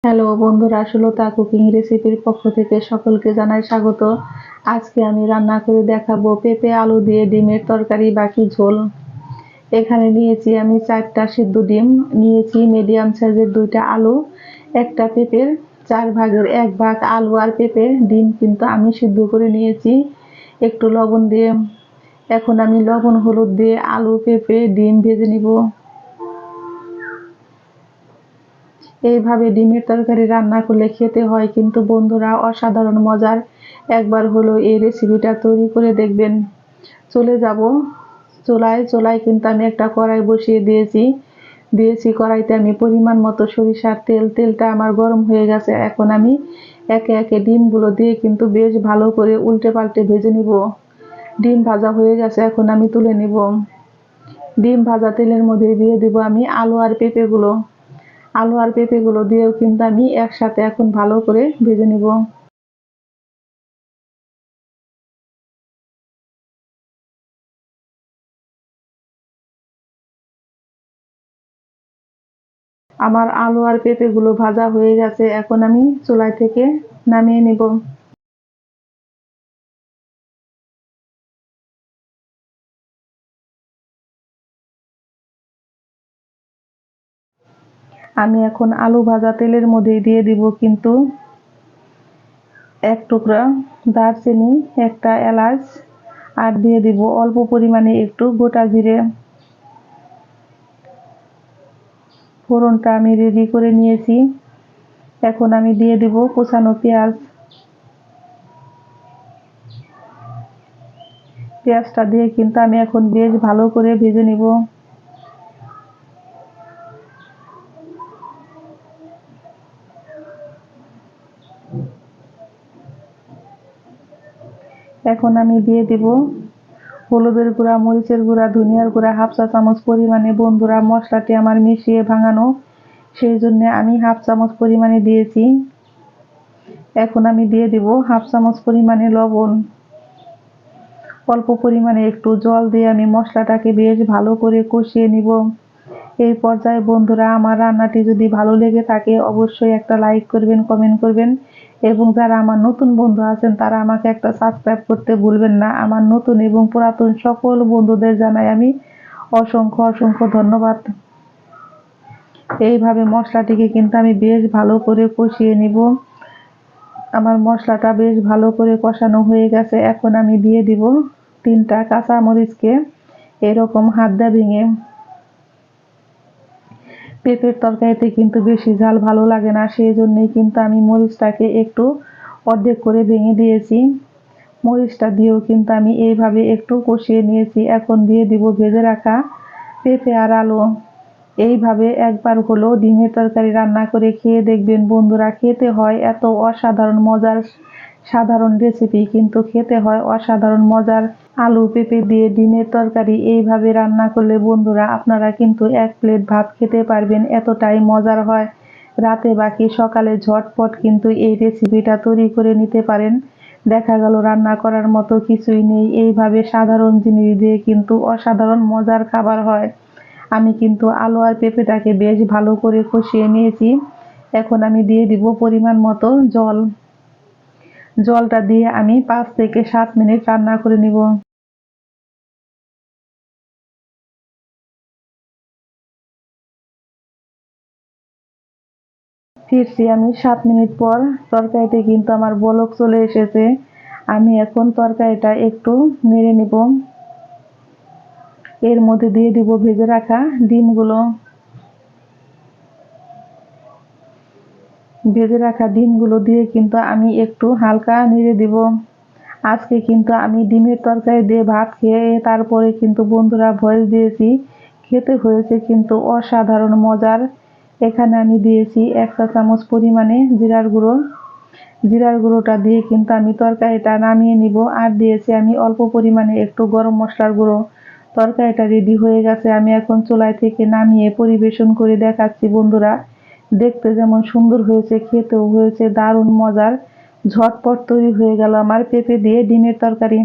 Hello বন্ধুরা, Sulata cooking রেসিপির পক্ষ থেকে সকলকে জানাই স্বাগত। আজকে আমি রান্না করে দেখাবো পেঁপে আলু দিয়ে ডিমের তরকারি বাকি ঝোল। এখানে নিয়েছি আমি 4টা সিদ্ধ ডিম, নিয়েছি মিডিয়াম সাইজের 2টা আলু, একটা পেঁপের 4/1 ভাগ আলু আর পেঁপে। ডিম কিন্তু আমি সিদ্ধ করে নিয়েছি একটু লবণ দিয়ে। এখন আমি লবণ হলুদ দিয়ে আলু পেঁপে ডিম ভেজে নিব। এইভাবে ডিমের তরকারি রান্না করলে খেতে হয় কিন্তু বন্ধুরা অসাধারণ মজার। একবার হলো এই রেসিপিটা তৈরি করে দেখবেন। চলে যাব চুলায় কিন্তু আমি একটা কড়াই বসিয়ে দিয়েছি কড়াইতে আমি পরিমাণ মতো সরিষার তেল। তেলটা আমার গরম হয়ে গেছে। এখন আমি একে একে ডিমগুলো দিয়ে কিন্তু বেশ ভালো করে উল্টে পাল্টে ভেজে নিব। ডিম ভাজা হয়ে গেছে, এখন আমি তুলে নিব। ডিম ভাজা তেলের মধ্যে দিয়ে দিব আমি আলু আর পেঁপেগুলো দিয়েও কিন্তু আমি একসাথে এখন ভালো করে ভেজে নিব। আমার আলু আর পেঁপেগুলো ভাজা হয়ে গেছে, এখন আমি চুলায় থেকে নামিয়ে নিব। আমি এখন আলু ভাজা তেলের মধ্যে দিয়ে দিব কিন্তু 1 টুকরা দারচিনি, একটা এলাচ, আর দিয়ে দিব অল্প পরিমাণে একটু গোটা জিরে। ফোড়নটা আমি রেডি করে নিয়েছি। এখন আমি দিয়ে দিব কুচানো পেঁয়াজ। পেঁয়াজটা দিয়ে কিন্তু আমি এখন বেশ ভালো করে ভেজে নিব। এখন আমি দিয়ে দিব হলুদের গুঁড়া, মরিচের গুঁড়া, ধনিয়ার গুঁড়া 1/2 চা চামচ পরিমাণে। বন্ধুরা মশলাটি আমার মিশিয়ে ভাঙানো, সেই জন্য আমি 1/2 চামচ পরিমাণে দিয়েছি। এখন আমি দিয়ে দিব 1/2 চামচ পরিমাণে লবণ। অল্প পরিমাণে একটু জল দিয়ে আমি মশলাটাকে বেশ ভালো করে কষিয়ে নিব। এই পর্যায়ে বন্ধুরা আমার রান্নাটি যদি ভালো লেগে থাকে অবশ্যই একটা লাইক করবেন, কমেন্ট করবেন, এবং যারা আমার নতুন বন্ধু আছেন তারা আমাকে একটা সাবস্ক্রাইব করতে ভুলবেন না। আমার নতুন এবং পুরাতন সকল বন্ধুদের জানাই আমি অসংখ্য ধন্যবাদ। এইভাবে মশলাটিকে কিন্তু আমি বেশ ভালো করে কষিয়ে নিব। আমার মশলাটা বেশ ভালো করে কষানো হয়ে গেছে। এখন আমি দিয়ে দিব 3টা কাঁচা মরিচকে এরকম হাত দিয়ে ভেঙে। পেঁপের তরকারিতে কিন্তু বেশি ঝাল ভালো লাগে না, সেই জন্যই কিন্তু আমি মরিচটাকে একটু অর্ধেক করে ভেঙে দিয়েছি। মরিচটা দিয়েও কিন্তু আমি এইভাবে একটু কষিয়ে নিয়েছি। এখন দিয়ে দিব ভেজে রাখা পেঁপে আর আলু। এইভাবে একবার হলো ডিমের তরকারি রান্না করে খেয়ে দেখবেন বন্ধুরা, খেতে হয় এত অসাধারণ মজার। সাধারণ রেসিপি কিন্তু খেতে হয় অসাধারণ মজার। আলু পেঁপে দিয়ে ডিমের তরকারি এইভাবে রান্না করলে বন্ধুরা আপনারা কিন্তু 1 প্লেট ভাত খেতে পারবেন, এতটাই মজার হয়। রাতে বাকি সকালে ঝটপট কিন্তু এই রেসিপিটা তৈরি করে নিতে পারেন। দেখা গেল রান্না করার মতো কিছুই নেই, এইভাবে সাধারণ জিনিস দিয়ে কিন্তু অসাধারণ মজার খাবার হয়। আমি কিন্তু আলু আর পেঁপেটাকে বেশ ভালো করে কষিয়ে নিয়েছি। এখন আমি দিয়ে দিব পরিমাণ মতো জল। জলটা দিয়ে আমি 5 থেকে 7 মিনিট রান্না করে নিব। ফিরছি আমি 7 মিনিট পর। তরকারিতে কিন্তু আমার বলক চলে এসেছে। আমি এখন তরকারিটা একটু নেড়ে নিব। এর মধ্যে দিয়ে দিব ভেজে রাখা ডিমগুলো। ভেজে রাখা ডিমগুলো দিয়ে কিন্তু আমি একটু হালকা নেড়ে দিব। আজকে কিন্তু আমি ডিমের তরকারি দিয়ে ভাত খেয়ে তারপরে কিন্তু বন্ধুরা ভয়েস দিয়েছি। খেতে হয়েছে কিন্তু অসাধারণ মজার। এখানে আমি দিয়েছি 1 চা চামচ পরিমাণে জিরার গুঁড়ো। জিরার গুঁড়োটা দিয়ে কিন্তু আমি তরকারিটা নামিয়ে নিব। আর দিয়েছি আমি অল্প পরিমাণে একটু গরম মশলার গুঁড়ো। তরকারিটা রেডি হয়ে গেছে, আমি এখন চুলায় থেকে নামিয়ে পরিবেশন করে দেখাচ্ছি বন্ধুরা। দেখতে যেমন সুন্দর হয়েছে, খেতেও হয়েছে দারুণ মজার। ঝটপট তৈরি হয়ে গেল আমার পেঁপে দিয়ে ডিমের তরকারি।